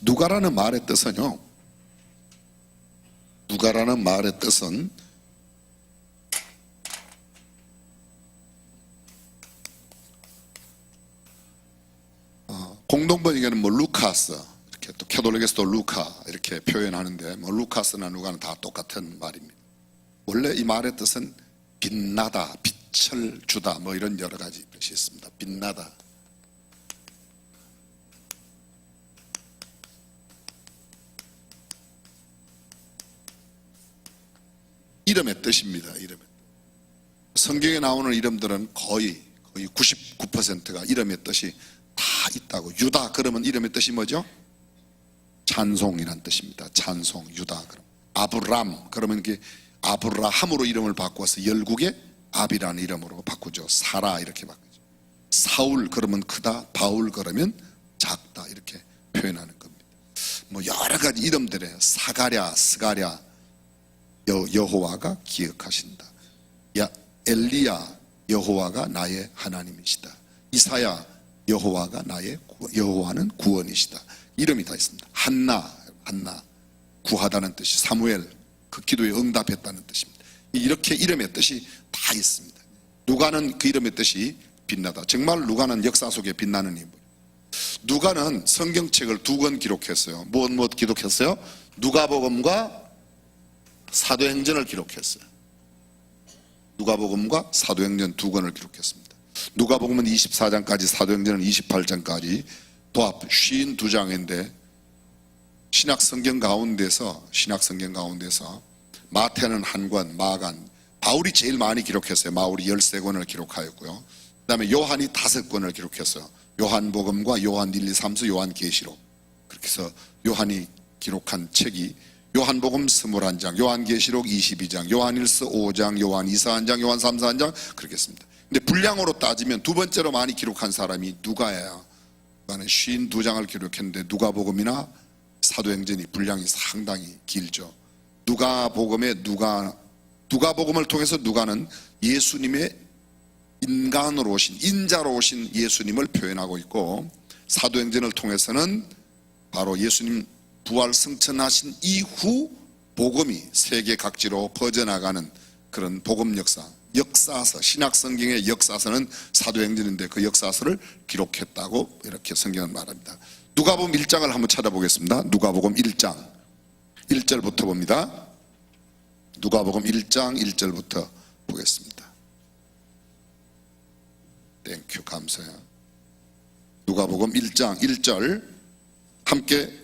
누가라는 말의 뜻은요, 누가라는 말의 뜻은 공동번역에는 뭐 루카스, 이렇게 또 캐톨릭에서도 루카 이렇게 표현하는데, 뭐 루카스나 누가는 다 똑같은 말입니다. 원래 이 말의 뜻은 빛나다, 빛을 주다, 뭐 이런 여러 가지 뜻이 있습니다. 빛나다. 이름의 뜻입니다. 이름의 뜻. 성경에 나오는 이름들은 거의 99%가 이름의 뜻이 다 있다고. 유다 그러면 이름의 뜻이 뭐죠? 찬송이란 뜻입니다. 찬송, 유다. 그럼 아브람 그러면 이게 아브라함으로 이름을 바꿔서 열국의 아비라는 이름으로 바꾸죠. 사라 이렇게 바꾸죠. 사울 그러면 크다, 바울 그러면 작다 이렇게 표현하는 겁니다. 뭐 여러 가지 이름들에 사가랴, 스가랴, 여호와가 기억하신다. 엘리야, 여호와가 나의 하나님이시다. 이사야, 여호와는 구원이시다. 이름이 다 있습니다. 한나 구하다는 뜻이, 사무엘 그 기도에 응답했다는 뜻입니다. 이렇게 이름의 뜻이 다 있습니다. 누가는 그 이름의 뜻이 빛나다. 정말 누가는 역사 속에 빛나는 인물. 누가는 성경책을 2권 기록했어요. 무엇 기록했어요? 누가복음과 사도행전을 기록했어요. 누가복음과 사도행전 2권을 기록했습니다. 누가복음은 24장까지, 사도행전은 28장까지 도합 52장인데 신약성경 가운데서 마태는 한 권, 마가는 바울이 제일 많이 기록했어요. 바울이 13권을 기록하였고요. 그 다음에 요한이 5권을 기록했어요. 요한복음과 요한 1, 2, 3서 요한계시록. 그렇게 해서 요한이 기록한 책이 요한복음 21장, 요한계시록 22장, 요한일서 5장, 요한 2서 1장, 요한 3서 1장 그렇게 했습니다. 근데 분량으로 따지면 두 번째로 많이 기록한 사람이 누가예요. 누가는 52장을 기록했는데 누가복음이나 사도행전이 분량이 상당히 길죠. 누가복음을 통해서 누가는 예수님의 인간으로 오신, 인자로 오신 예수님을 표현하고 있고, 사도행전을 통해서는 바로 예수님 부활 승천하신 이후 복음이 세계 각지로 퍼져나가는 그런 복음 역사서, 신약성경의 역사서는 사도행전인데 그 역사서를 기록했다고 이렇게 성경은 말합니다. 누가복음 1장을 한번 찾아보겠습니다. 누가복음 1장 1절부터 봅니다. 누가복음 1장 1절부터 보겠습니다. 땡큐, 감사해요. 누가복음 1장 1절 함께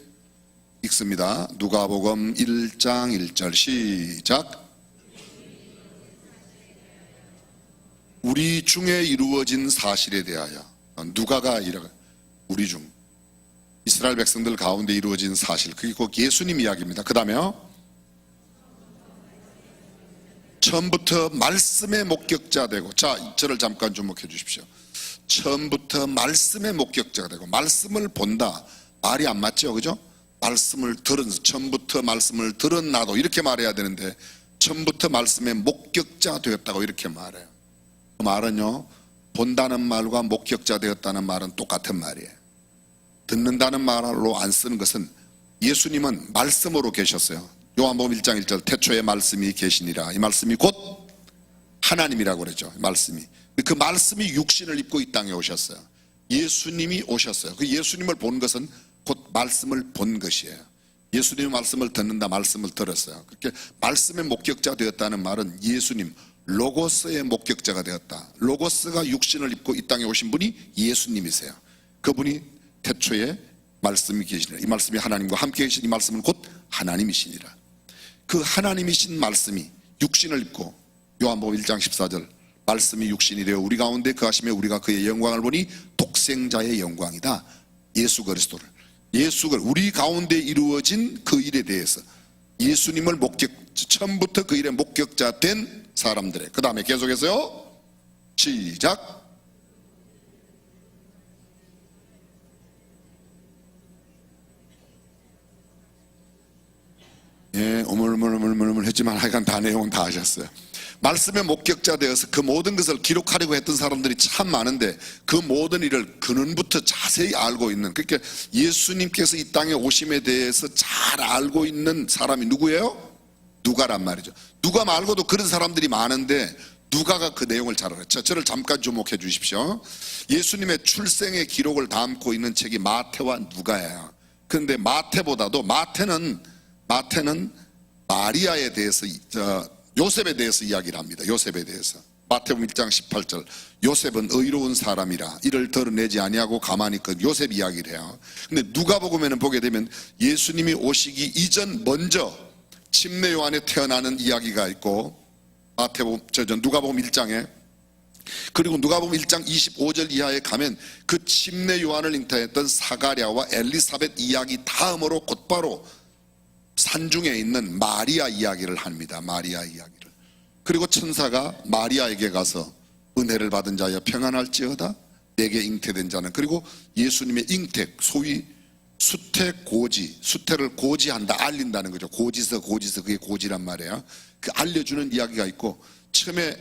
읽습니다. 누가복음 1장 1절 시작. 우리 중에 이루어진 사실에 대하여. 누가가 우리 중 이스라엘 백성들 가운데 이루어진 사실, 그게 곧 예수님 이야기입니다. 그 다음에요, 처음부터 말씀의 목격자 되고, 자, 저를 잠깐 주목해 주십시오. 처음부터 말씀의 목격자가 되고, 말씀을 본다, 말이 안 맞죠, 그죠? 말씀을 들은, 처음부터 말씀을 들은 나도 이렇게 말해야 되는데 처음부터 말씀의 목격자 되었다고 이렇게 말해요. 그 말은요, 본다는 말과 목격자 되었다는 말은 똑같은 말이에요. 듣는다는 말로 안 쓰는 것은, 예수님은 말씀으로 계셨어요. 요한복음 1장 1절 태초에 말씀이 계시니라. 이 말씀이 곧 하나님이라고 그러죠. 말씀이, 그 말씀이 육신을 입고 이 땅에 오셨어요. 예수님이 오셨어요. 그 예수님을 본 것은 곧 말씀을 본 것이에요. 예수님의 말씀을 듣는다, 말씀을 들었어요. 그렇게 말씀의 목격자 되었다는 말은 예수님 로고스의 목격자가 되었다. 로고스가 육신을 입고 이 땅에 오신 분이 예수님이세요. 그분이 태초에 말씀이 계시니라. 이 말씀이 하나님과 함께 계신 이 말씀은 곧 하나님이시니라. 그 하나님이신 말씀이 육신을 입고, 요한복음 1장 14절 말씀이 육신이 되어 우리 가운데 거하시며 우리가 그의 영광을 보니 독생자의 영광이다. 예수 그리스도를, 우리 가운데 이루어진 그 일에 대해서 예수님을 처음부터 그 일의 목격자 된 사람들의, 그 다음에 계속해서요, 시작. 예, 오물오물오물오물 했지만 하여간 다 내용은 다 하셨어요. 말씀의 목격자 되어서 그 모든 것을 기록하려고 했던 사람들이 참 많은데 그 모든 일을 근원부터 자세히 알고 있는, 그러니까 예수님께서 이 땅에 오심에 대해서 잘 알고 있는 사람이 누구예요? 누가란 말이죠. 누가 말고도 그런 사람들이 많은데 누가가 그 내용을 잘 알았죠. 저를 잠깐 주목해 주십시오. 예수님의 출생의 기록을 담고 있는 책이 마태와 누가예요. 그런데 마태보다도 마태는 마리아에 대해서, 요셉에 대해서 이야기를 합니다. 요셉에 대해서. 마태복음 1장 18절, 요셉은 의로운 사람이라 이를 드러내지 아니하고 가만히 있건 요셉 이야기를 해요. 근데 누가복음에는 보게 되면 예수님이 오시기 이전 먼저 침례 요한에 태어나는 이야기가 있고, 누가복음 1장에, 그리고 누가복음 1장 25절 이하에 가면 그 침례 요한을 잉태했던 사가랴와 엘리사벳 이야기 다음으로 곧바로 산중에 있는 마리아 이야기를 합니다. 마리아 이야기를. 그리고 천사가 마리아에게 가서 은혜를 받은 자여 평안할지어다, 내게 잉태된 자는, 그리고 예수님의 잉태, 소위 수태고지, 수태를 고지한다, 알린다는 거죠. 고지서 그게 고지란 말이에요. 그 알려주는 이야기가 있고, 처음에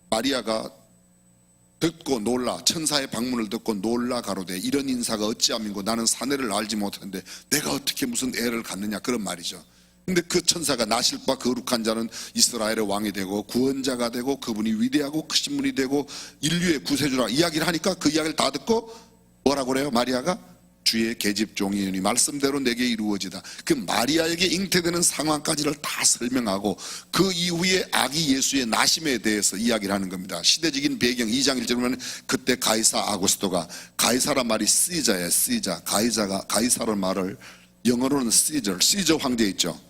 마리아가 듣고 놀라, 천사의 방문을 듣고 놀라 가로되 이런 인사가 어찌함인고 나는 사내를 알지 못하는데 내가 어떻게 무슨 애를 갖느냐, 그런 말이죠. 근데 그 천사가 나실바 거룩한 자는 이스라엘의 왕이 되고 구원자가 되고 그분이 위대하고 크신 분이 되고 인류의 구세주라 이야기를 하니까 그 이야기를 다 듣고 뭐라고 그래요? 마리아가 주의 계집종이니 말씀대로 내게 이루어지다. 그 마리아에게 잉태되는 상황까지를 다 설명하고 그 이후에 아기 예수의 나심에 대해서 이야기를 하는 겁니다. 시대적인 배경 2장 1절 보면 그때 가이사 아구스토가, 가이사란 말이 시자예요. 시자. 가이사라는 말을 영어로는 시저 황제 있죠.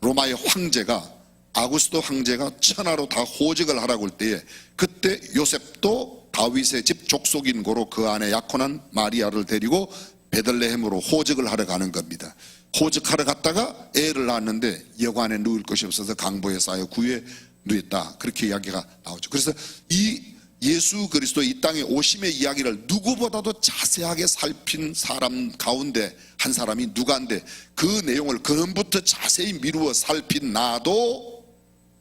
로마의 황제가, 아구스토 황제가 천하로 다 호적을 하라고 할 때에 그때 요셉도 다윗의 집 족속인 고로 그 안에 약혼한 마리아를 데리고 베들레헴으로 호적을 하러 가는 겁니다. 호적하러 갔다가 애를 낳았는데 여관에 누울 것이 없어서 강보에 쌓여 구유에 누웠다, 그렇게 이야기가 나오죠. 그래서 이 예수 그리스도 이 땅에 오심의 이야기를 누구보다도 자세하게 살핀 사람 가운데 한 사람이 누가인데, 그 내용을 근원부터 자세히 미루어 살핀 나도,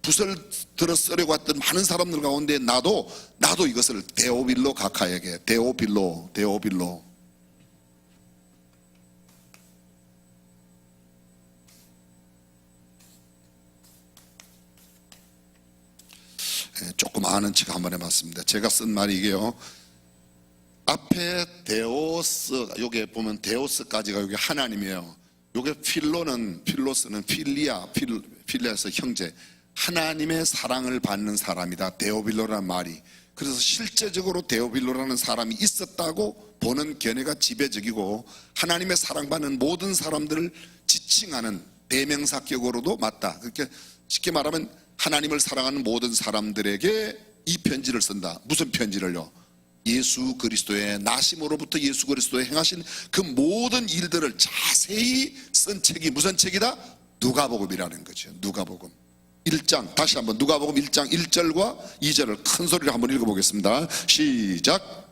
붓을 들어 쓰려고 했던 많은 사람들 가운데 나도 이것을 데오빌로 각하에게, 데오빌로 조금 아는 척 한번 해봤습니다. 제가 쓴 말이 이게요, 앞에 데오스, 요게 보면 데오스까지가 요게 하나님이에요. 요게 필로스는 필리아에서 형제, 하나님의 사랑을 받는 사람이다, 데오빌로라는 말이. 그래서 실제적으로 데오빌로라는 사람이 있었다고 보는 견해가 지배적이고, 하나님의 사랑받는 모든 사람들을 지칭하는 대명사격으로도 맞다. 그렇게 쉽게 말하면 하나님을 사랑하는 모든 사람들에게 이 편지를 쓴다. 무슨 편지를요? 예수 그리스도의 나심으로부터 예수 그리스도의 행하신 그 모든 일들을 자세히 쓴 책이 무슨 책이다? 누가복음이라는 거죠. 누가복음 1장, 다시 한번 누가복음 1장 1절과 2절을 큰 소리로 한번 읽어보겠습니다. 시작.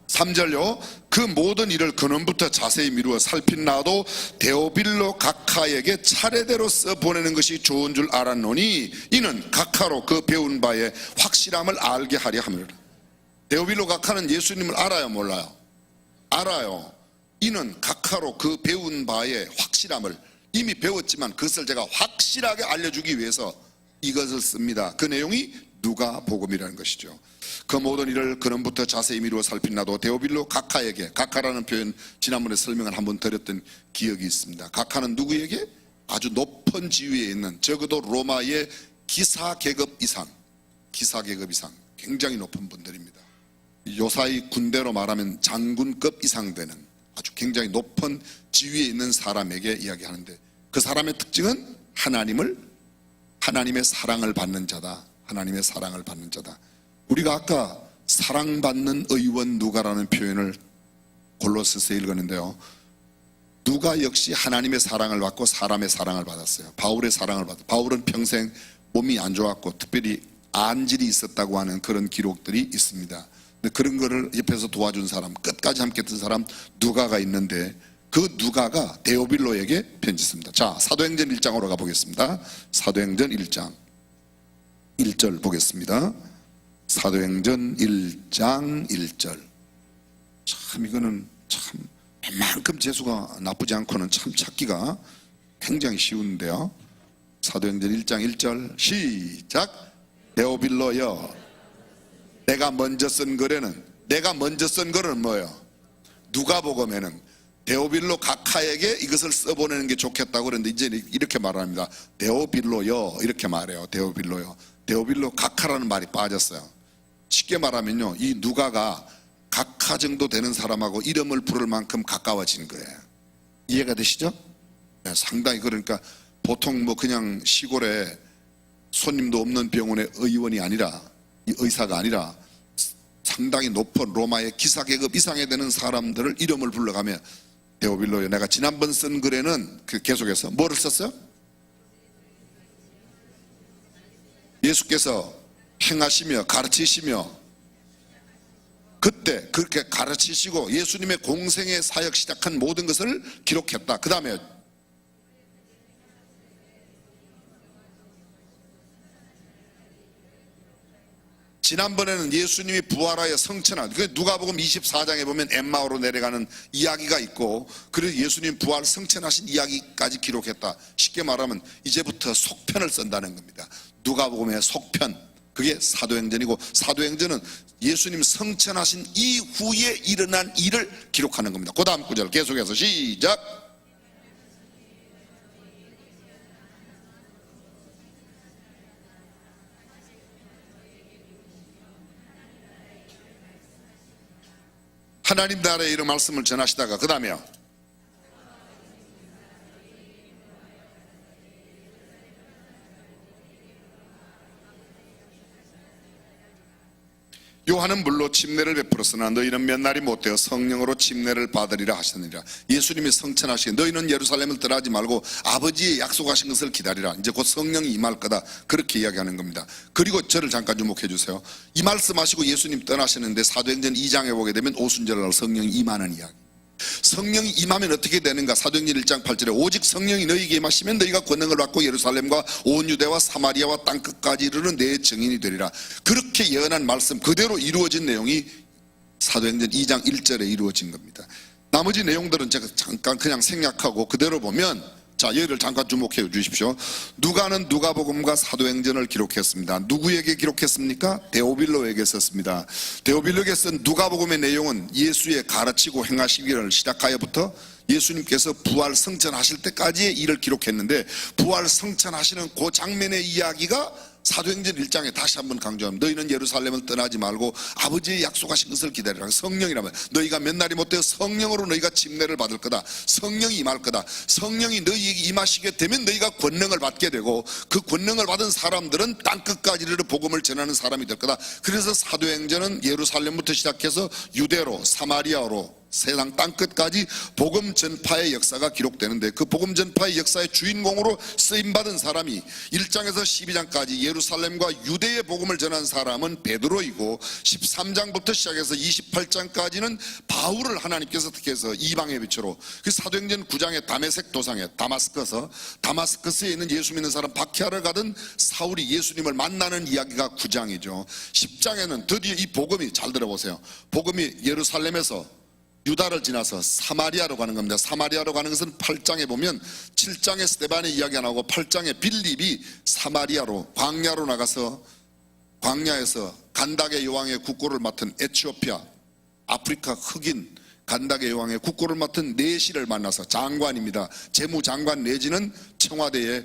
3절요. 그 모든 일을 근원부터 자세히 미루어 살핀 나도 데오빌로 각하에게 차례대로 써보내는 것이 좋은 줄 알았노니 이는 각하로 그 배운 바의 확실함을 알게 하려 함이라. 데오빌로 각하는 예수님을 알아요, 몰라요? 알아요. 이는 각하로 그 배운 바의 확실함을, 이미 배웠지만 그것을 제가 확실하게 알려주기 위해서 이것을 씁니다. 그 내용이 누가복음이라는 것이죠. 그 모든 일을 근원부터 자세히 미루어 살핀 나도 데오빌로 각하에게, 각하라는 표현 지난번에 설명을 한번 드렸던 기억이 있습니다. 각하는 누구에게? 아주 높은 지위에 있는, 적어도 로마의 기사계급 이상, 굉장히 높은 분들입니다. 요사이 군대로 말하면 장군급 이상 되는 아주 굉장히 높은 지위에 있는 사람에게 이야기하는데, 그 사람의 특징은 하나님의 사랑을 받는 자다. 하나님의 사랑을 받는 자다. 우리가 아까 사랑받는 의원 누가라는 표현을 골로새서 읽었는데요, 누가 역시 하나님의 사랑을 받고 사람의 사랑을 받았어요. 바울의 사랑을 받았어요. 바울은 평생 몸이 안 좋았고 특별히 안질이 있었다고 하는 그런 기록들이 있습니다. 근데 그런 거를 옆에서 도와준 사람, 끝까지 함께 했던 사람 누가가 있는데 그 누가가 데오빌로에게 편지 씁니다. 자, 사도행전 1장으로 가보겠습니다. 사도행전 1장 1절 보겠습니다. 사도행전 1장 1절. 참 이거는 참 웬만큼 재수가 나쁘지 않고는 참 찾기가 굉장히 쉬운데요. 사도행전 1장 1절 시작. 데오빌로여, 내가 먼저 쓴 거는 뭐예요? 누가복음에는 데오빌로 각하에게 이것을 써보내는 게 좋겠다고 그러는데 이제 이렇게 말합니다. 데오빌로여 이렇게 말해요. 데오빌로여. 데오빌로 각하라는 말이 빠졌어요. 쉽게 말하면요, 이 누가가 각하 정도 되는 사람하고 이름을 부를 만큼 가까워진 거예요. 이해가 되시죠? 네, 상당히. 그러니까 보통 뭐 그냥 시골에 손님도 없는 병원의 의원이 아니라, 이 의사가 아니라 상당히 높은 로마의 기사계급 이상에 되는 사람들을 이름을 불러가며 데오빌로여, 내가 지난번 쓴 글에는 계속해서 뭐를 썼어요? 예수께서 행하시며 가르치시며 그때 그렇게 가르치시고 예수님의 공생의 사역 시작한 모든 것을 기록했다. 그 다음에 지난번에는 예수님이 부활하여 성천한, 그 누가복음 24장에 보면 엠마오로 내려가는 이야기가 있고, 그래서 예수님 부활 성천하신 이야기까지 기록했다. 쉽게 말하면 이제부터 속편을 쓴다는 겁니다. 누가복음의 속편, 그게 사도행전이고, 사도행전은 예수님 성천하신 이후에 일어난 일을 기록하는 겁니다. 그 다음 구절 계속해서 시작. 하나님 나라의 이런 말씀을 전하시다가 그 다음에요, 요한은 물로 침례를 베풀었으나 너희는 몇 날이 못되어 성령으로 침례를 받으리라 하셨느니라. 예수님이 성천하시게 너희는 예루살렘을 떠나지 말고 아버지의 약속하신 것을 기다리라. 이제 곧 성령이 임할 거다, 그렇게 이야기하는 겁니다. 그리고 저를 잠깐 주목해 주세요. 이 말씀하시고 예수님 떠나시는데 사도행전 2장에 보게 되면 오순절날 성령이 임하는 이야기. 성령이 임하면 어떻게 되는가? 사도행전 1장 8절에 오직 성령이 너희에게 임하시면 너희가 권능을 받고 예루살렘과 온 유대와 사마리아와 땅끝까지 이르는 내 증인이 되리라. 그렇게 예언한 말씀 그대로 이루어진 내용이 사도행전 2장 1절에 이루어진 겁니다. 나머지 내용들은 제가 잠깐 그냥 생략하고 그대로 보면, 자, 여기를 잠깐 주목해 주십시오. 누가는 누가복음과 사도행전을 기록했습니다. 누구에게 기록했습니까? 데오빌로에게 썼습니다. 데오빌로에게 쓴 누가복음의 내용은 예수의 가르치고 행하시기를 시작하여부터 예수님께서 부활 성천하실 때까지의 일을 기록했는데, 부활 성천하시는 그 장면의 이야기가 사도행전 1장에 다시 한번 강조합니다. 너희는 예루살렘을 떠나지 말고 아버지의 약속하신 것을 기다리라. 성령이라면 너희가 몇 날이 못되어 성령으로 너희가 침례를 받을 거다. 성령이 임할 거다. 성령이 너희에게 임하시게 되면 너희가 권능을 받게 되고, 그 권능을 받은 사람들은 땅끝까지 이르러 복음을 전하는 사람이 될 거다. 그래서 사도행전은 예루살렘부터 시작해서 유대로 사마리아로 세상 땅끝까지 복음 전파의 역사가 기록되는데, 그 복음 전파의 역사의 주인공으로 쓰임받은 사람이 1장에서 12장까지 예루살렘과 유대의 복음을 전한 사람은 베드로이고, 13장부터 시작해서 28장까지는 바울을 하나님께서 특히 해서 이방의 빛으로, 그 사도행전 9장의 다메섹 도상에 다마스커스에 있는 예수 믿는 사람 박해하러 가던 사울이 예수님을 만나는 이야기가 9장이죠 10장에는 드디어 이 복음이, 잘 들어보세요, 복음이 예루살렘에서 유다를 지나서 사마리아로 가는 겁니다. 사마리아로 가는 것은 8장에 보면 7장에 스데반의 이야기가 나오고 8장에 빌립이 사마리아로 광야로 나가서 광야에서 간닥의 여왕의 국고를 맡은 에티오피아 아프리카 흑인 간닥의 여왕의 국고를 맡은 내시를 만나서, 장관입니다. 재무장관 내지는 청와대의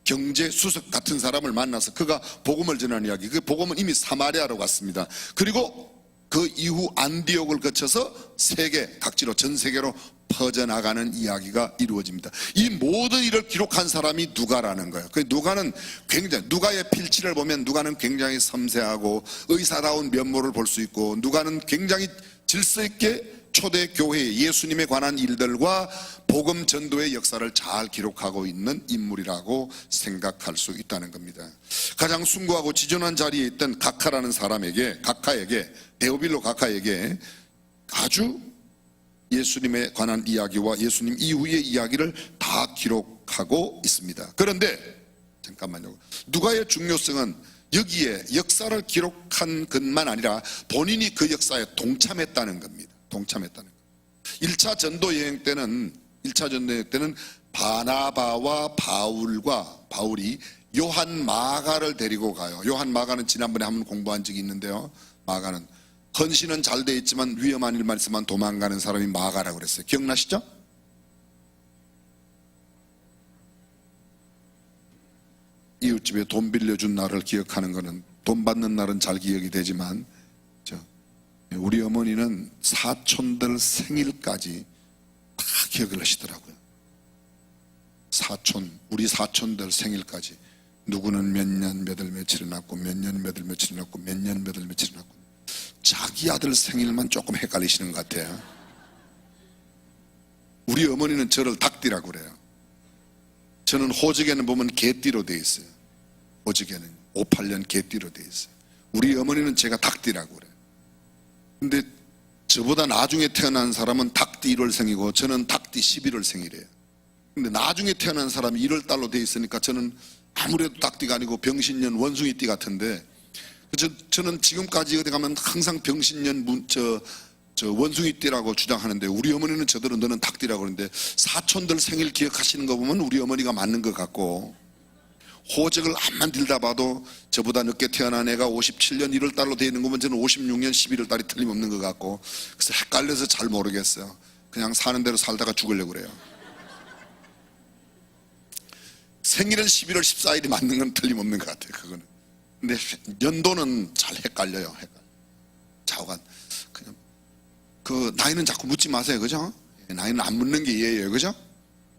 경제수석 같은 사람을 만나서 그가 복음을 전하는 이야기. 그 복음은 이미 사마리아로 갔습니다. 그리고 그 이후 안디옥을 거쳐서 세계 각지로, 전 세계로 퍼져나가는 이야기가 이루어집니다. 이 모든 일을 기록한 사람이 누가라는 거예요. 그 누가는 굉장히, 누가의 필치를 보면 누가는 굉장히 섬세하고 의사다운 면모를 볼 수 있고, 누가는 굉장히 질서 있게 초대교회의 예수님에 관한 일들과 복음 전도의 역사를 잘 기록하고 있는 인물이라고 생각할 수 있다는 겁니다. 가장 숭고하고 지존한 자리에 있던 가카라는 가카에게, 데오빌로 가카에게 아주 예수님에 관한 이야기와 예수님 이후의 이야기를 다 기록하고 있습니다. 그런데 잠깐만요. 누가의 중요성은 여기에 역사를 기록한 것만 아니라 본인이 그 역사에 동참했다는 겁니다. 동참했다는 것. 1차 전도 여행 때는 바나바와 바울이 요한 마가를 데리고 가요. 요한 마가는 지난번에 한번 공부한 적이 있는데요. 마가는 헌신은 잘 돼 있지만 위험한 일만 있으면 도망가는 사람이 마가라고 그랬어요. 기억나시죠? 이웃집에 돈 빌려준 날을 기억하는 것은, 돈 받는 날은 잘 기억이 되지만 우리 어머니는 사촌들 생일까지 다 기억을 하시더라고요. 우리 사촌들 생일까지 누구는 몇 년 몇 월 며칠에 낳고 몇 년 몇 월 며칠에 낳고 몇 년 몇 월 며칠에 낳고, 자기 아들 생일만 조금 헷갈리시는 것 같아요. 우리 어머니는 저를 닭띠라고 그래요. 저는 호적에는 보면 개띠로 돼 있어요. 호적에는 58년 개띠로 돼 있어요. 우리 어머니는 제가 닭띠라고 그래요. 근데 저보다 나중에 태어난 사람은 닭띠 1월생이고 저는 닭띠 11월 생이래요. 근데 나중에 태어난 사람이 1월달로 돼 있으니까 저는 아무래도 닭띠가 아니고 병신년 원숭이띠 같은데, 저는 지금까지 어디 가면 항상 병신년 원숭이띠라고 주장하는데, 우리 어머니는 저들은 너는 닭띠라고 그러는데, 사촌들 생일 기억하시는 거 보면 우리 어머니가 맞는 것 같고, 호적을 암만 들다 봐도 저보다 늦게 태어난 애가 57년 1월달로 되어 있는 거 보면 저는 56년 11월달이 틀림없는 것 같고, 그래서 헷갈려서 잘 모르겠어요. 그냥 사는 대로 살다가 죽으려고 그래요. 생일은 11월 14일이 맞는 건 틀림없는 것 같아요. 그거는. 근데 연도는 잘 헷갈려요. 좌우간. 그냥 그 나이는 자꾸 묻지 마세요. 그죠? 나이는 안 묻는 게 예예요. 그죠?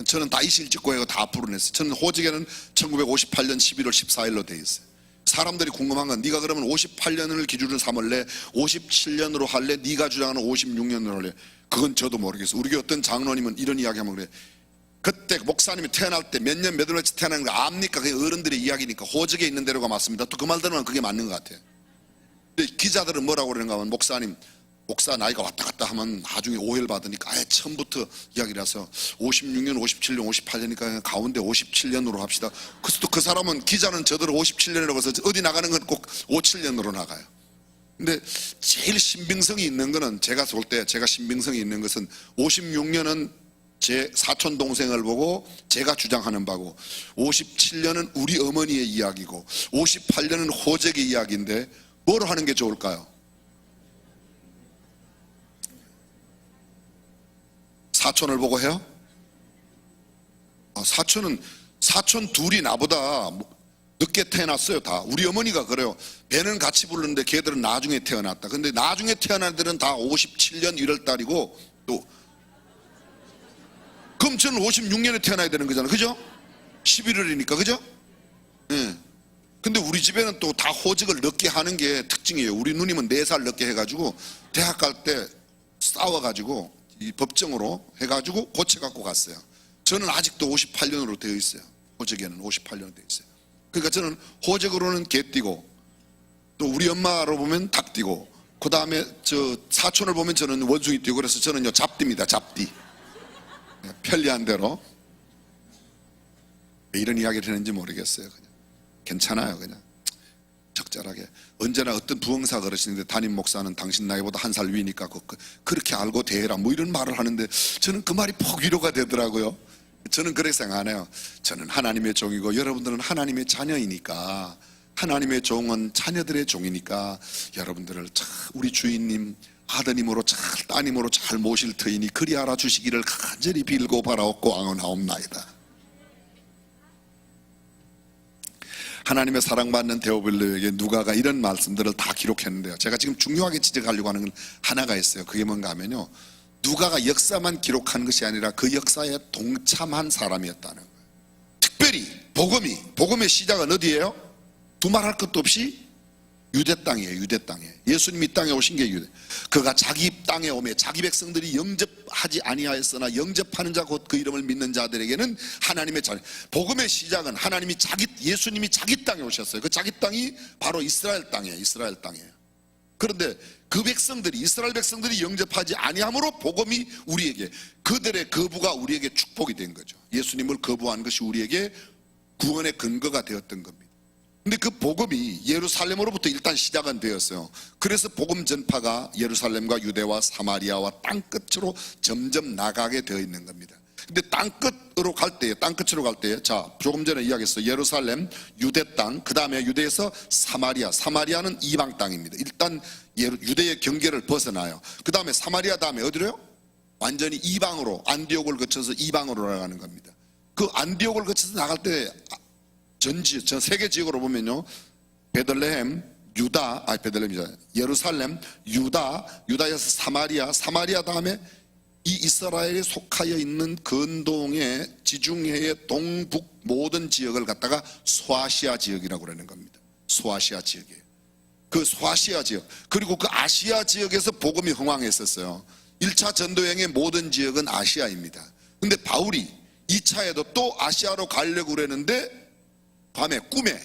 저는 다 이실직고해가 다 앞으로 냈어요. 저는 호직에는 1958년 11월 14일로 돼 있어요. 사람들이 궁금한 건, 네가 그러면 58년을 기준으로 삼을래? 57년으로 할래? 네가 주장하는 56년으로 할래? 그건 저도 모르겠어요. 우리 교회 어떤 장로님은 이런 이야기 하면 그래. 그때 목사님이 태어날 때 몇 년 몇 월며칠 태어난 거 압니까? 그게 어른들의 이야기니까 호적에 있는 대로가 맞습니다. 또 그 말 들으면 그게 맞는 것 같아요. 근데 기자들은 뭐라고 그러는가 하면, 목사 나이가 왔다 갔다 하면 나중에 오해를 받으니까 아예 처음부터 이야기를 해서 56년, 57년, 58년이니까 가운데 57년으로 합시다. 그래서 또 그 사람은, 기자는 저들 57년이라고 해서 어디 나가는 건 꼭 57년으로 나가요. 근데 제일 신빙성이 있는 거는, 제가 볼 때 제가 신빙성이 있는 것은 56년은 제 사촌 동생을 보고 제가 주장하는 바고, 57년은 우리 어머니의 이야기고 58년은 호적의 이야기인데 뭐로 하는 게 좋을까요? 사촌을 보고 해요? 사촌 둘이 나보다 늦게 태어났어요. 다 우리 어머니가 그래요. 배는 같이 부르는데 걔들은 나중에 태어났다. 근데 나중에 태어난 애들은 다 57년 1월달이고, 또 그럼 저는 56년에 태어나야 되는 거잖아요. 그죠? 11월이니까. 그죠? 예. 근데 우리 집에는 또 다 호적을 늦게 하는 게 특징이에요. 우리 누님은 4살 늦게 해가지고 대학 갈 때 싸워가지고 이 법정으로 해가지고 고쳐갖고 갔어요. 저는 아직도 58년으로 되어 있어요. 호적에는 58년으로 되어 있어요. 그러니까 저는 호적으로는 개띠고, 또 우리 엄마로 보면 닭띠고, 그 다음에 저 사촌을 보면 저는 원숭이띠고, 그래서 저는요 잡띠입니다. 잡띠. 편리한 대로. 왜 이런 이야기를 했는지 모르겠어요. 그냥 괜찮아요. 그냥 적절하게. 언제나 어떤 부흥사 그러시는데, 담임 목사는 당신 나이보다 1살 위니까 그렇게 알고 대해라 뭐 이런 말을 하는데, 저는 그 말이 퍽 위로가 되더라고요. 저는 그렇게 생각 안 해요. 저는 하나님의 종이고 여러분들은 하나님의 자녀이니까, 하나님의 종은 자녀들의 종이니까 여러분들을 참 우리 주인님 아드님으로 잘 따님으로 잘 모실 터이니 그리 알아주시기를 간절히 빌고 바라옵고 앙언하옵나이다. 하나님의 사랑받는 데오빌로에게 누가가 이런 말씀들을 다 기록했는데요, 제가 지금 중요하게 지적하려고 하는 건 하나가 있어요. 그게 뭔가 하면요, 누가가 역사만 기록한 것이 아니라 그 역사에 동참한 사람이었다는 거예요. 특별히 복음의 시작은 어디예요? 두말할 것도 없이 유대 땅이에요. 유대 땅에. 예수님이 이 땅에 오신 게 유대. 그가 자기 땅에 오매 자기 백성들이 영접하지 아니하였으나 영접하는 자 곧 그 이름을 믿는 자들에게는 하나님의 자녀. 복음의 시작은 예수님이 자기 땅에 오셨어요. 그 자기 땅이 바로 이스라엘 땅이에요. 이스라엘 땅이에요. 그런데 그 백성들이, 이스라엘 백성들이 영접하지 아니함으로 복음이 우리에게, 그들의 거부가 우리에게 축복이 된 거죠. 예수님을 거부한 것이 우리에게 구원의 근거가 되었던 겁니다. 근데 그 복음이 예루살렘으로부터 일단 시작은 되었어요. 그래서 복음 전파가 예루살렘과 유대와 사마리아와 땅끝으로 점점 나가게 되어 있는 겁니다. 근데 땅끝으로 갈 때, 자, 조금 전에 이야기했어요. 예루살렘, 유대 땅, 그 다음에 유대에서 사마리아는 이방 땅입니다. 일단 유대의 경계를 벗어나요. 그 다음에 사마리아 다음에 어디로요? 완전히 이방으로, 안디옥을 거쳐서 이방으로 나가는 겁니다. 그 안디옥을 거쳐서 나갈 때 전 세계 지역으로 보면요, 예루살렘, 유다에서 사마리아 다음에 이 이스라엘에 속하여 있는 근동의 지중해의 동북 모든 지역을 갖다가 소아시아 지역이라고 그러는 겁니다. 소아시아 지역이에요. 그 소아시아 지역, 그리고 그 아시아 지역에서 복음이 흥왕했었어요. 1차 전도여행의 모든 지역은 아시아입니다. 근데 바울이 2차에도 또 아시아로 가려고 그랬는데 밤에 꿈에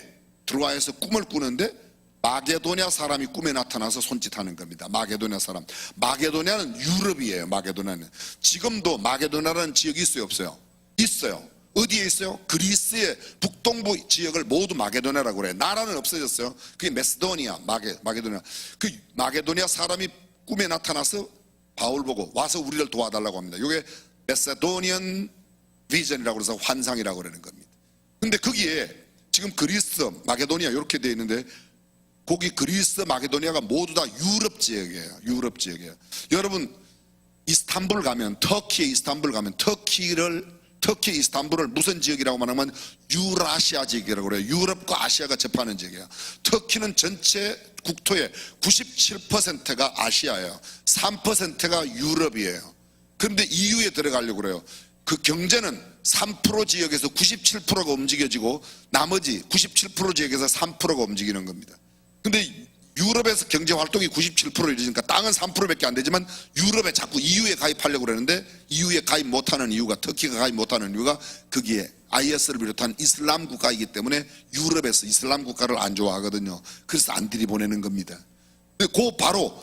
들어와서 꿈을 꾸는데 마게도냐 사람이 꿈에 나타나서 손짓하는 겁니다. 마게도냐 사람. 마게도냐는 유럽이에요. 마게도냐는. 지금도 마게도냐라는 지역이 있어요, 없어요? 있어요. 어디에 있어요? 그리스의 북동부 지역을 모두 마게도냐라고 그래요. 나라는 없어졌어요. 그게 메시도니아, 마게도냐. 그 마게도냐 사람이 꿈에 나타나서 바울 보고 와서 우리를 도와달라고 합니다. 이게 메시도니안 비전이라고 해서 환상이라고 그러는 겁니다. 근데 거기에 지금 그리스, 마게도니아 이렇게 되어 있는데 거기 그리스, 마게도니아가 모두 다 유럽 지역이에요. 유럽 지역이에요. 여러분 이스탄불 가면, 터키 이스탄불을 무슨 지역이라고 말하면 유라시아 지역이라고 그래요. 유럽과 아시아가 접하는 지역이에요. 터키는 전체 국토의 97%가 아시아예요. 3%가 유럽이에요. 그런데 EU에 들어가려고 그래요. 그 경제는 3% 지역에서 97%가 움직여지고 나머지 97% 지역에서 3%가 움직이는 겁니다. 근데 유럽에서 경제 활동이 97% 이러니까 땅은 3%밖에 안 되지만 유럽에 자꾸 EU에 가입하려고 그러는데 EU에 가입 못하는 이유가, 터키가 가입 못하는 이유가 거기에 IS를 비롯한 이슬람 국가이기 때문에 유럽에서 이슬람 국가를 안 좋아하거든요. 그래서 안 들이보내는 겁니다. 근데 그 바로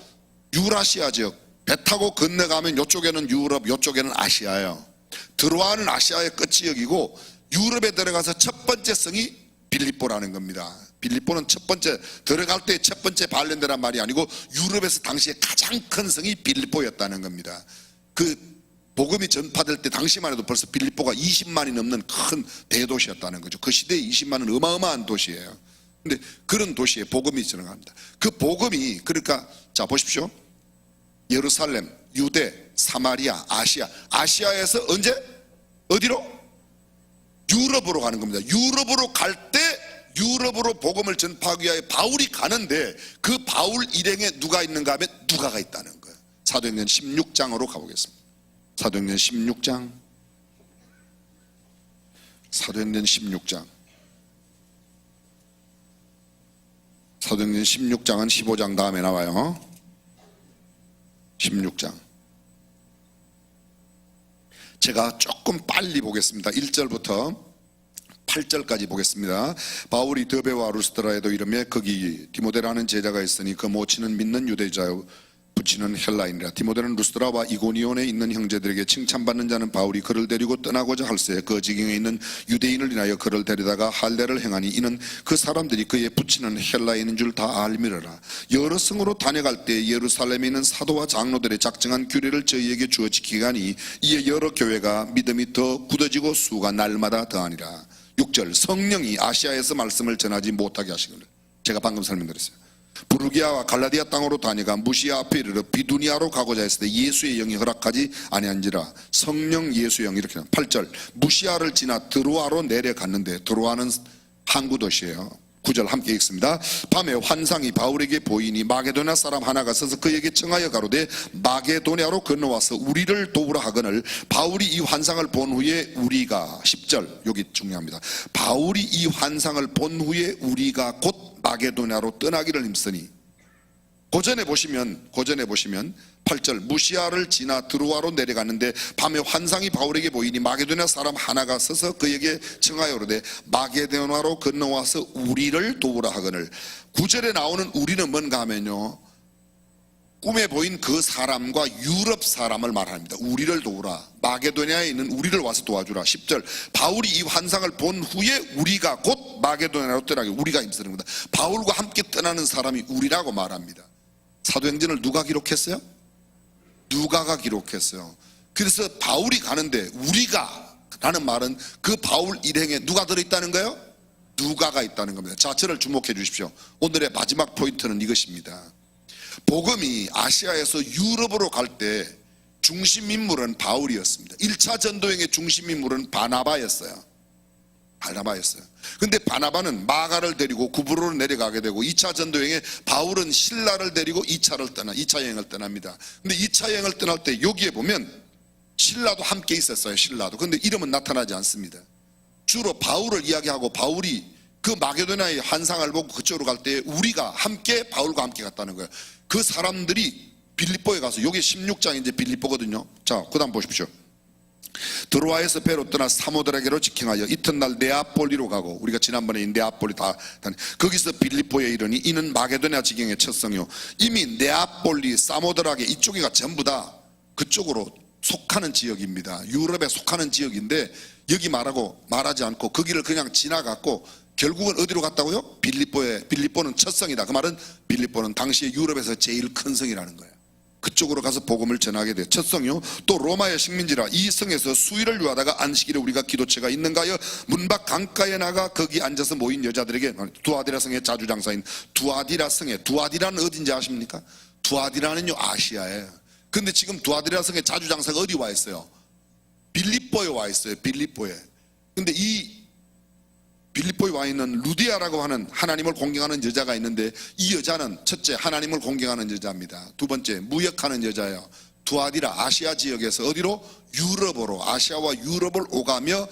유라시아 지역, 배 타고 건너가면 이쪽에는 유럽, 이쪽에는 아시아예요. 들어와는 아시아의 끝지역이고 유럽에 들어가서 첫 번째 성이 빌립보라는 겁니다. 빌립보는 첫 번째, 들어갈 때 첫 번째 발렌데란 말이 아니고 유럽에서 당시에 가장 큰 성이 빌립보였다는 겁니다. 그 복음이 전파될 때 당시만 해도 벌써 빌립보가 20만이 넘는 큰 대도시였다는 거죠. 그 시대에 20만은 어마어마한 도시예요. 근데 그런 도시에 복음이 전해갑니다. 그 복음이, 그러니까 자 보십시오. 예루살렘, 유대, 사마리아, 아시아에서 언제? 어디로? 유럽으로 가는 겁니다. 유럽으로 갈 때 유럽으로 복음을 전파하기 위하여 바울이 가는데 그 바울 일행에 누가 있는가 하면 누가가 있다는 거예요. 사도행전 16장으로 가보겠습니다. 사도행전 16장. 사도행전 16장. 사도행전 16장은 15장 다음에 나와요. 16장. 제가 조금 빨리 보겠습니다. 1절부터 8절까지 보겠습니다. 바울이 더베와 루스드라에도 이르며 거기 디모데라는 제자가 있으니 그 모친은 믿는 유대자요 부친은 헬라인이라. 디모데는 루스드라와 이고니온에 있는 형제들에게 칭찬받는 자는 바울이 그를 데리고 떠나고자 할세 그 지경에 있는 유대인을 인하여 그를 데려다가 할례를 행하니 이는 그 사람들이 그의 부친은 헬라인인 줄 다 알미러라. 여러 성으로 다녀갈 때 예루살렘에 있는 사도와 장로들의 작정한 규례를 저희에게 주어 지키게 하니 이에 여러 교회가 믿음이 더 굳어지고 수가 날마다 더하니라. 6절. 성령이 아시아에서 말씀을 전하지 못하게 하시거늘. 제가 방금 설명드렸어요. 부르기아와 갈라디아 땅으로 다니가 무시아 앞에 이르러 비두니아로 가고자 했을 때 예수의 영이 허락하지 아니한지라. 성령 예수의 영. 이렇게 8절. 무시아를 지나 드로아로 내려갔는데, 드로아는 항구 도시예요. 9절 함께 읽습니다. 밤에 환상이 바울에게 보이니 마게도냐 사람 하나가 서서 그에게 청하여 가로되 마게도냐로 건너와서 우리를 도우라 하거늘 바울이 이 환상을 본 후에 우리가 10절 여기 중요합니다. 바울이 이 환상을 본 후에 우리가 곧 마게도냐로 떠나기를 힘쓰니. 고전에 보시면 8절 무시아를 지나 드로아로 내려갔는데 밤에 환상이 바울에게 보이니 마게도냐 사람 하나가 서서 그에게 청하여 이르되 마게도냐로 건너와서 우리를 도우라 하거늘. 9절에 나오는 우리는 뭔가 하면요, 꿈에 보인 그 사람과 유럽 사람을 말합니다. 우리를 도우라. 마게도냐에 있는 우리를 와서 도와주라. 10절 바울이 이 환상을 본 후에 우리가 곧 마게도냐로 떠나기, 우리가 힘쓰는 겁니다. 바울과 함께 떠나는 사람이 우리라고 말합니다. 사도행전을 누가 기록했어요? 누가가 기록했어요. 그래서 바울이 가는데 우리가 라는 말은 그 바울 일행에 누가 들어있다는 거예요? 누가가 있다는 겁니다. 자, 저를 주목해 주십시오. 오늘의 마지막 포인트는 이것입니다. 복음이 아시아에서 유럽으로 갈 때 중심 인물은 바울이었습니다. 1차 전도행의 중심 인물은 바나바였어요. 근데 바나바는 마가를 데리고 구브로로 내려가게 되고 2차 전도행에 바울은 실라를 데리고 2차 여행을 떠납니다. 근데 2차 여행을 떠날 때 여기에 보면 실라도 함께 있었어요. 실라도. 근데 이름은 나타나지 않습니다. 주로 바울을 이야기하고 바울이 그 마게도냐의 환상을 보고 그쪽으로 갈 때 우리가 함께 바울과 함께 갔다는 거예요. 그 사람들이 빌립보에 가서, 여기 16장이 이제 빌립보거든요. 자, 그 다음 보십시오. 드로아에서 배로 떠나 사모드라게로 직행하여 이튿날 네아폴리로 가고, 우리가 지난번에 네아폴리 거기서 빌립보에 이르니 이는 마게도냐 지경의 첫 성이요. 이미 네아폴리, 사모드라게 이쪽이가 전부 다 그쪽으로 속하는 지역입니다. 유럽에 속하는 지역인데 여기 말하지 않고 거기를 그냥 지나갔고 결국은 어디로 갔다고요? 빌립보는 첫 성이다. 그 말은 빌립보는 당시에 유럽에서 제일 큰 성이라는 거예요. 그쪽으로 가서 복음을 전하게 돼요. 첫 성이요. 또 로마의 식민지라 이 성에서 수일을 유하다가 안식일에 우리가 기도처가 있는가 하여 문밖 강가에 나가 거기 앉아서 모인 여자들에게, 두아디라 성의 자주장사인 두아디라 성에, 두아디라는 어딘지 아십니까? 두아디라는요 아시아예요. 근데 지금 두아디라 성의 자주장사가 어디 와 있어요? 빌립보에 와 있어요. 빌립보에. 근데 이 빌립보에 와 있는 루디아라고 하는 하나님을 공경하는 여자가 있는데 이 여자는 첫째 하나님을 공경하는 여자입니다. 두 번째 무역하는 여자예요. 두아디라 아시아 지역에서 어디로? 유럽으로, 아시아와 유럽을 오가며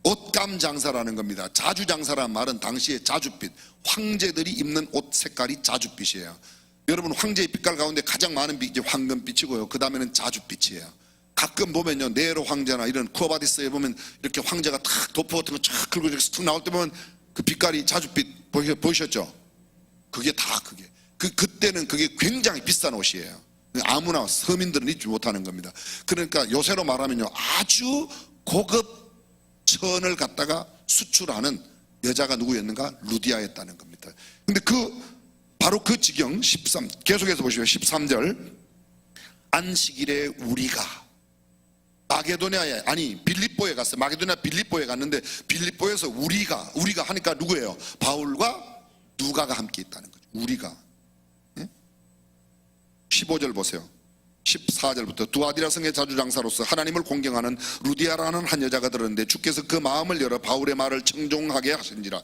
옷감 장사라는 겁니다. 자주 장사라는 말은 당시에 자줏빛, 황제들이 입는 옷 색깔이 자줏빛이에요. 여러분 황제의 빛깔 가운데 가장 많은 빛이 황금빛이고요. 그 다음에는 자줏빛이에요. 가끔 보면요, 네로 황제나 이런 쿠어바디스에 보면 이렇게 황제가 탁 도포 같은 거 쫙 긁고 이렇게 툭 나올 때 보면 그 빛깔이 자줏빛 보이셨죠? 그게 다 그때는 그게 굉장히 비싼 옷이에요. 아무나 서민들은 입지 못하는 겁니다. 그러니까 요새로 말하면요, 아주 고급 천을 갖다가 수출하는 여자가 누구였는가? 루디아였다는 겁니다. 근데 바로 그 지경 13, 계속해서 보시면 13절 안식일에 우리가 마게도냐에, 아니 빌립보에 갔어요. 마게도냐 빌립보에 갔는데 빌립보에서 우리가 하니까 누구예요? 바울과 누가가 함께 있다는 거죠. 우리가. 15절 보세요. 14절부터 두아디라 성의 자주장사로서 하나님을 공경하는 루디아라는 한 여자가 들었는데 주께서 그 마음을 열어 바울의 말을 청종하게 하신지라.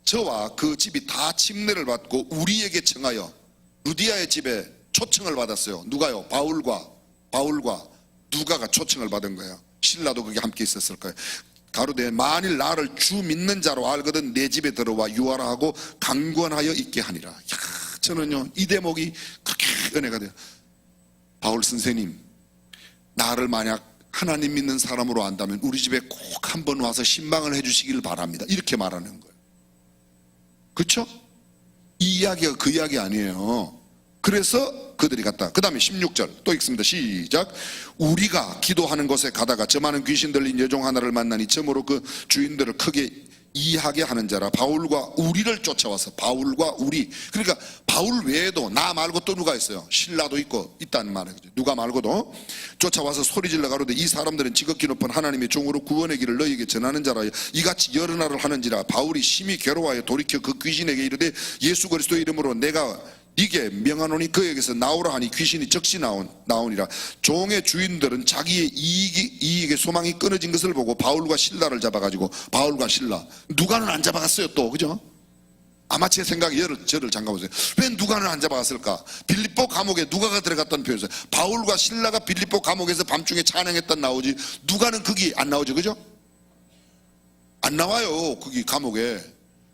저와 그 집이 다 침례를 받고 우리에게 청하여, 루디아의 집에 초청을 받았어요. 누가요? 바울과 누가가 초청을 받은 거예요. 신라도 거기 함께 있었을 거예요. 가로되 만일 나를 주 믿는 자로 알거든 내 집에 들어와 유하라 하고 강권하여 있게 하니라. 저는요 이 대목이 그렇게 은혜가 돼요. 바울 선생님, 나를 만약 하나님 믿는 사람으로 안다면 우리 집에 꼭 한번 와서 신방을 해주시길 바랍니다. 이렇게 말하는 거예요. 그렇죠? 이 이야기가 그 이야기 아니에요. 그래서 그들이 갔다. 그 다음에 16절 또 읽습니다. 시작. 우리가 기도하는 곳에 가다가 저 많은 귀신 들린 여종 하나를 만나니 점으로 그 주인들을 크게 이해하게 하는 자라. 바울과 우리를 쫓아와서, 바울과 우리, 그러니까 바울 외에도 나 말고 또 누가 있어요? 신라도 있다는 말이에요. 누가 말고도 쫓아와서 소리질러 가로되 이 사람들은 지극히 높은 하나님의 종으로 구원의 길을 너희에게 전하는 자라. 이같이 여러 날을 하는지라. 바울이 심히 괴로워하여 돌이켜 그 귀신에게 이르되 예수 그리스도의 이름으로 내가 이게 명하노니 그에게서 나오라 하니 귀신이 즉시 나오니라. 종의 주인들은 자기의 이익의 소망이 끊어진 것을 보고 바울과 신라를 잡아가지고, 바울과 신라, 누가는 안 잡아갔어요 또, 그죠? 아마 제 생각에 저를 잠가보세요. 왜 누가는 안 잡아갔을까? 빌립보 감옥에 누가가 들어갔다는 표현이 있어요. 바울과 신라가 빌립보 감옥에서 밤중에 찬양했던 나오지, 누가는 거기 안 나오죠, 그죠? 안 나와요. 거기 감옥에.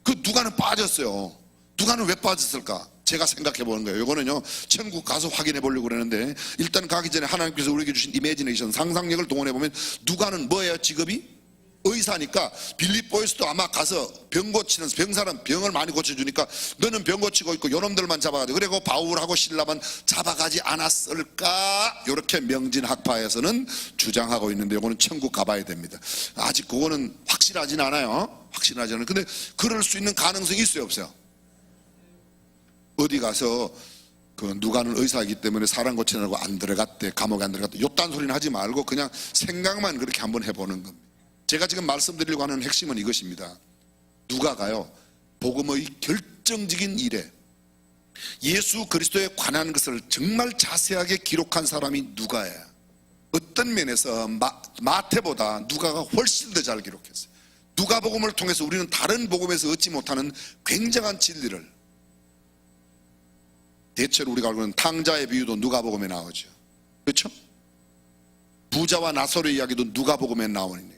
그 누가는 빠졌어요. 누가는 왜 빠졌을까? 제가 생각해 보는 거예요. 이거는요, 천국 가서 확인해 보려고 그러는데, 일단 가기 전에 하나님께서 우리에게 주신 이미지네이션, 상상력을 동원해 보면, 누가는 뭐예요? 직업이? 의사니까 빌립보에서도 아마 가서 병 고치는, 병사는 병을 많이 고쳐주니까 너는 병 고치고 있고 요놈들만 잡아가지고, 그리고 바울하고 실라만 잡아가지 않았을까? 이렇게 명진학파에서는 주장하고 있는데, 이거는 천국 가봐야 됩니다. 아직 그거는 확실하진 않아요. 확실하지 않아요. 근데 그럴 수 있는 가능성이 있어요, 없어요? 어디 가서 그 누가는 의사이기 때문에 사람 고치느라고 안 들어갔대, 감옥에 안 들어갔대, 요딴 소리는 하지 말고 그냥 생각만 그렇게 한번 해보는 겁니다. 제가 지금 말씀드리려고 하는 핵심은 이것입니다. 누가가요, 복음의 결정적인 일에 예수 그리스도에 관한 것을 정말 자세하게 기록한 사람이 누가예요. 어떤 면에서 마태보다 누가가 훨씬 더 잘 기록했어요. 누가복음을 통해서 우리는 다른 복음에서 얻지 못하는 굉장한 진리를, 대체로 우리가 알고 있는 탕자의 비유도 누가복음에 나오죠. 그렇죠? 부자와 나사로의 이야기도 누가복음에 나오는 얘기.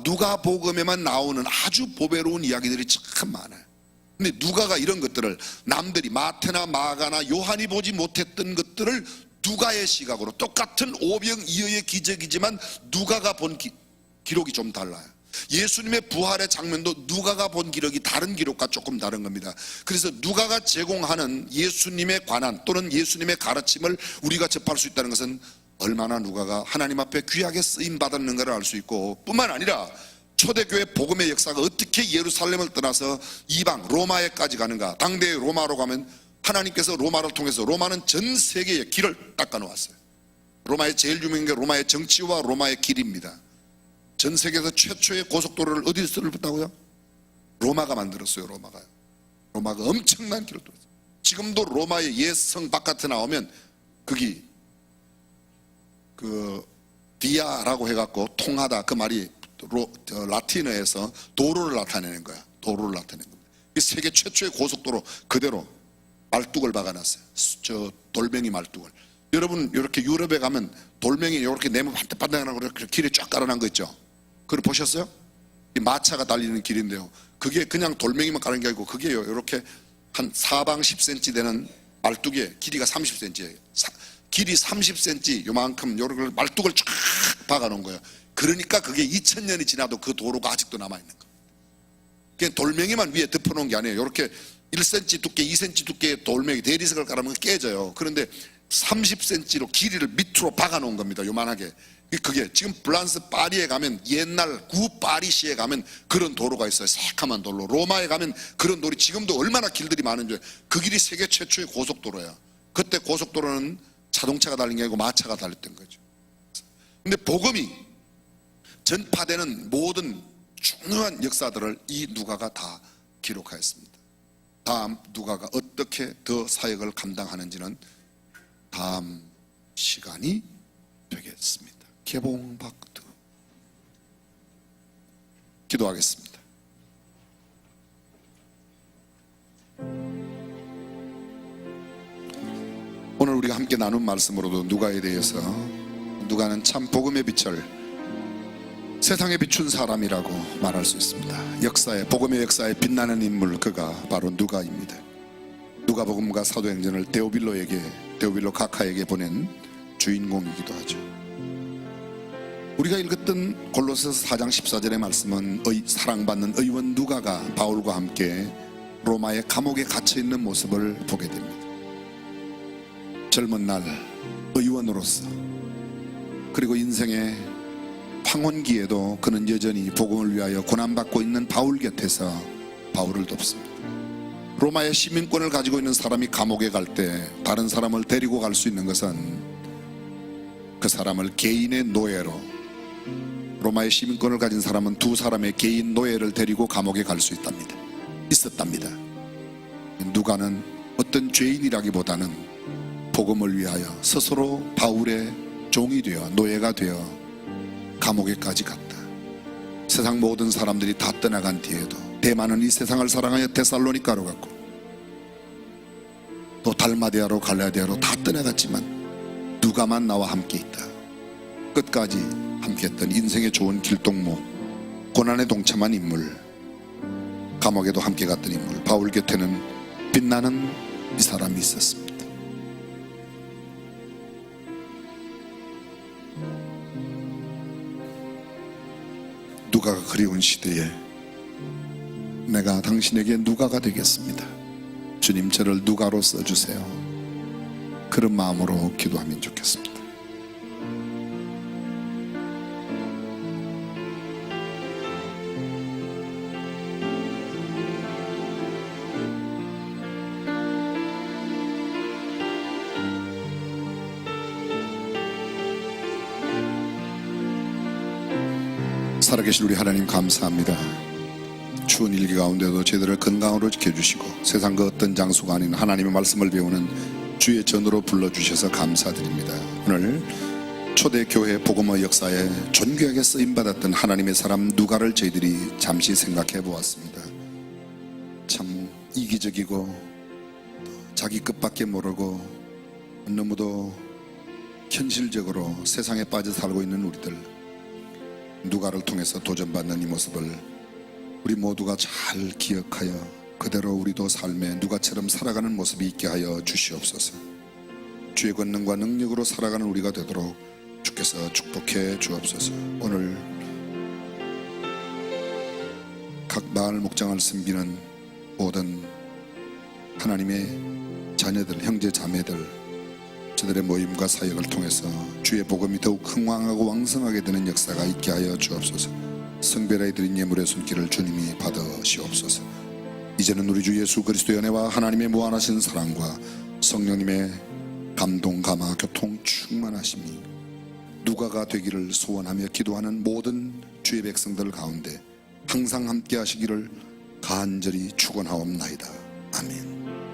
누가복음에만 나오는 아주 보배로운 이야기들이 참 많아요. 근데 누가가 이런 것들을 남들이 마태나 마가나 요한이 보지 못했던 것들을 누가의 시각으로, 똑같은 오병이어의 기적이지만 누가가 본 기록이 좀 달라요. 예수님의 부활의 장면도 누가가 본 기록이 다른 기록과 조금 다른 겁니다. 그래서 누가가 제공하는 예수님에 관한 또는 예수님의 가르침을 우리가 접할 수 있다는 것은 얼마나 누가가 하나님 앞에 귀하게 쓰임 받았는가를 알 수 있고, 뿐만 아니라 초대교회 복음의 역사가 어떻게 예루살렘을 떠나서 이방 로마에까지 가는가. 당대의 로마로 가면 하나님께서 로마를 통해서, 로마는 전 세계의 길을 닦아 놓았어요. 로마의 제일 유명한 게 로마의 정치와 로마의 길입니다. 전 세계에서 최초의 고속도로를 어디서 만들었다고요? 로마가 만들었어요. 로마가 엄청난 길을 뚫었어요. 지금도 로마의 옛성 바깥에 나오면 거기 그 디아라고 해갖고 통하다, 그 말이 라틴어에서 도로를 나타내는 거야. 도로를 나타내는 겁니다. 세계 최초의 고속도로 그대로 말뚝을 박아놨어요. 저 돌멩이 말뚝을. 여러분 이렇게 유럽에 가면 돌멩이 이렇게 네모 반짝반짝하고 이렇게 길에 쫙 깔아놓은 거 있죠? 그걸 보셨어요? 이 마차가 달리는 길인데요, 그게 그냥 돌멩이만 깔은 게 아니고 그게요, 이렇게 한 사방 10cm 되는 말뚝에 길이가 30cm예요. 길이 30cm 요만큼 요렇게 말뚝을 쫙 박아 놓은 거예요. 그러니까 그게 2000년이 지나도 그 도로가 아직도 남아 있는 거예요. 그냥 돌멩이만 위에 덮어 놓은 게 아니에요. 이렇게 1cm 두께, 2cm 두께의 돌멩이, 대리석을 깔아놓으면 깨져요. 그런데 30cm로 길이를 밑으로 박아 놓은 겁니다. 요만하게. 그게 지금 프랑스 파리에 가면, 옛날 구 파리시에 가면 그런 도로가 있어요. 새카만 돌로. 로마에 가면 그런 도로, 지금도 얼마나 길들이 많은지. 그 길이 세계 최초의 고속도로예요. 그때 고속도로는 자동차가 달린 게 아니고 마차가 달렸던 거죠. 근데 복음이 전파되는 모든 중요한 역사들을 이 누가가 다 기록하였습니다. 다음 누가가 어떻게 더 사역을 감당하는지는 다음 시간이 되겠습니다. 개봉박두. 기도하겠습니다. 오늘 우리가 함께 나눈 말씀으로도 누가에 대해서, 누가는 참 복음의 빛을 세상에 비춘 사람이라고 말할 수 있습니다. 역사에, 복음의 역사에 빛나는 인물, 그가 바로 누가입니다. 누가복음과 사도행전을 데오빌로 카카에게 보낸 주인공이기도 하죠. 우리가 읽었던 골로새서 4장 14절의 말씀은 사랑받는 의원 누가가 바울과 함께 로마의 감옥에 갇혀있는 모습을 보게 됩니다. 젊은 날 의원으로서, 그리고 인생의 황혼기에도 그는 여전히 복음을 위하여 고난받고 있는 바울 곁에서 바울을 돕습니다. 로마의 시민권을 가지고 있는 사람이 감옥에 갈 때 다른 사람을 데리고 갈 수 있는 것은 그 사람을 개인의 노예로, 로마의 시민권을 가진 사람은 두 사람의 개인 노예를 데리고 감옥에 갈 수 있었답니다. 누가는 어떤 죄인이라기보다는 복음을 위하여 스스로 바울의 종이 되어, 노예가 되어 감옥에까지 갔다. 세상 모든 사람들이 다 떠나간 뒤에도 대만은 이 세상을 사랑하여 데살로니가로 갔고, 또 달마디아로 갈라디아로 다 떠나갔지만 누가만 나와 함께 있다. 끝까지 함께했던 인생의 좋은 길동무, 고난에 동참한 인물, 감옥에도 함께 갔던 인물, 바울 곁에는 빛나는 이 사람이 있었습니다. 누가가 그리운 시대에 내가 당신에게 누가가 되겠습니다. 주님, 저를 누가로 써주세요. 그런 마음으로 기도하면 좋겠습니다. 살아계신 우리 하나님 감사합니다. 추운 일기 가운데도 저희들을 건강으로 지켜주시고 세상 그 어떤 장소가 아닌 하나님의 말씀을 배우는 주의 전으로 불러주셔서 감사드립니다. 오늘 초대교회 복음의 역사에 존귀하게 쓰임받았던 하나님의 사람 누가를 저희들이 잠시 생각해 보았습니다. 참 이기적이고 자기 끝밖에 모르고 너무도 현실적으로 세상에 빠져 살고 있는 우리들, 누가를 통해서 도전받는 이 모습을 우리 모두가 잘 기억하여 그대로 우리도 삶에 누가처럼 살아가는 모습이 있게 하여 주시옵소서. 주의 권능과 능력으로 살아가는 우리가 되도록 주께서 축복해 주옵소서. 오늘 각 마을 목장을 섬기는 모든 하나님의 자녀들, 형제 자매들, 저들의 모임과 사역을 통해서 주의 복음이 더욱 흥왕하고 왕성하게 되는 역사가 있게 하여 주옵소서. 성별하여 드린 예물의 손길을 주님이 받으시옵소서. 이제는 우리 주 예수 그리스도의 은혜와 하나님의 무한하신 사랑과 성령님의 감동, 감화, 교통 충만하심이 누가가 되기를 소원하며 기도하는 모든 주의 백성들 가운데 항상 함께 하시기를 간절히 축원하옵나이다. 아멘.